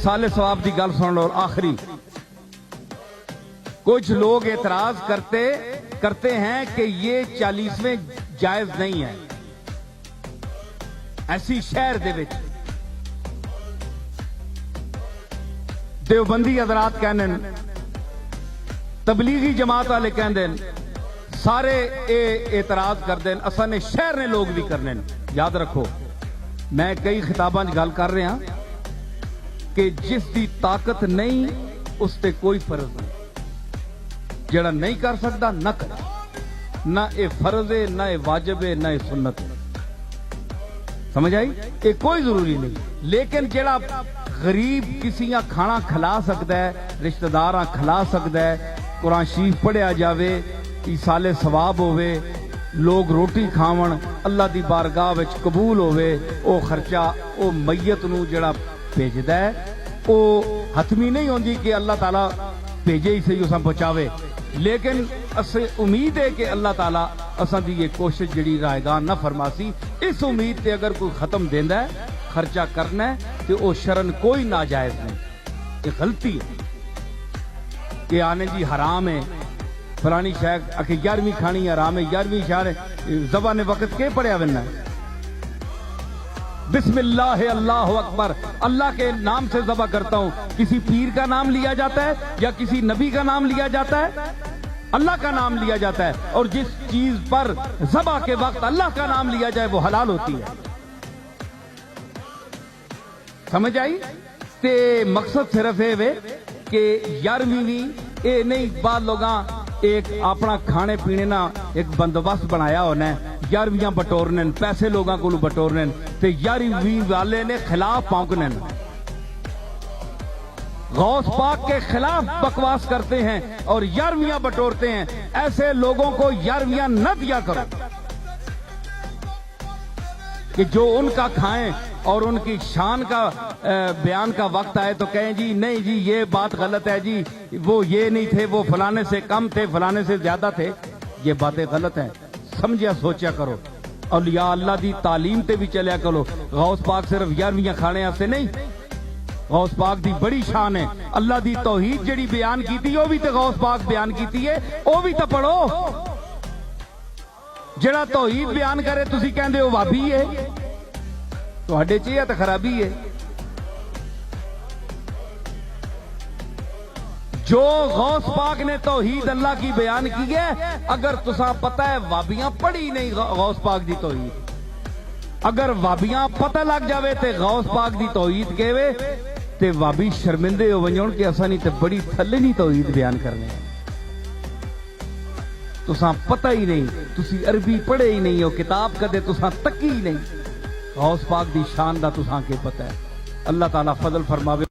इसाले सवाब की गल सुन लो। आखिरी, कुछ लोग एतराज करते हैं कि ये 40वें जायज नहीं है। ऐसी शहर दे विच देवबंदी हजरात कहने, तबलीगी जमात वाले कहते सारे एतराज करते हैं, असा ने शहर ने लोग भी करने। याद रखो, मैं कई खिताबां गल कर रहा कि जिस दी ताकत नहीं उस ते कोई फर्ज नहीं। जेड़ा नहीं कर सकता ना करे, ना ये फर्ज है, ना ये वाजिब है, ना ये सुन्नत है। समझ आई? ये कोई जरूरी नहीं। लेकिन जेड़ा गरीब किसी का खाना खिला सकता है, रिश्तेदार खिला सकता है, कुरान शरीफ पढ़िया जावे, इसाले सवाब होवे, लोग रोटी खावन, अल्लाह दी बारगाह विच कबूल होवे, ओ खर्चा ओ मैयत नूं जेड़ा भेजदा है ओ हतमी नहीं होंदी कि अल्लाह ताला भेजे ही सही उस पहुंचावे। लेकिन असे उम्मीद है कि अल्लाह ताला असा दी ये कोशिश जड़ी रायगान ना फरमासी। इस उम्मीद ते अगर कोई खत्म देंदा है, खर्चा करना है, तो वो शरन कोई नाजायज नहीं। ये गलती है कि आने जी हराम है, फलानी शायद आखिर 11वीं खानी हराम है, 11वीं शायद जबा ने वक्त के पढ़िया बनना। बिस्मिल्लाह अल्लाह अकबर, अल्लाह के नाम से जबा करता हूं। किसी पीर का नाम लिया जाता है या किसी नबी का नाम लिया जाता है? अल्लाह का नाम लिया जाता है। और जिस चीज पर जबा के वक्त अल्लाह का नाम लिया जाए वो हलाल होती है। समझ आई? ते मकसद सिर्फ ये वे कि 11वीं भी ये नहीं, बाद लोग एक अपना खाने पीने ना एक बंदोबस्त बनाया होना है, 11वीं बटोरने, पैसे लोगों को बटोरने, ते 11वीं वाले ने खिलाफ पौंकने, गौस पाक के खिलाफ बकवास करते हैं और 11वीं बटोरते हैं। ऐसे लोगों को 11वीं न दिया करो कि जो उनका खाएं और उनकी शान का बयान का वक्त आए तो कहें जी नहीं जी ये बात गलत है जी, वो ये नहीं थे, वो फलाने से कम थे, फलाने से ज्यादा थे। ये बातें गलत हैं। समझिया सोचा करो। औलिया अल्लाह दी तालीम ते भी चलिया करो। गौस पाक सिर्फ 11वीं खाने वास्ते नहीं, गौस पाक दी बड़ी शान है। अल्लाह दी तौहीद जड़ी बयान की वो भी तो गौस पाक बयान की है, वो भी तो पढ़ो। जेड़ा तौहीद बयान करे तुसी कहंदे हो वाबी है, तुहाडे च ये तो खराबी है। जो गौस पाक ने तौहीद अल्लाह की बयान की है, अगर तुसा पता है वाबियां पढ़ी नहीं गौस पाक दी तौहीद, अगर वाबियां पता लग जावे ते गौस पाक दी तौहीद कहवे ते वाबी शर्मिंदे हो वंजण कि असा नहीं ते बड़ी थल्ले नहीं तौहीद बयान करने। तुसा पता ही नहीं, तुसी अरबी पढ़े ही नहीं हो, किताब कदे तुसा तकी ही नहीं। गौस पाक दी शान दा तुसा के पता है। अल्लाह ताला फजल फरमावे।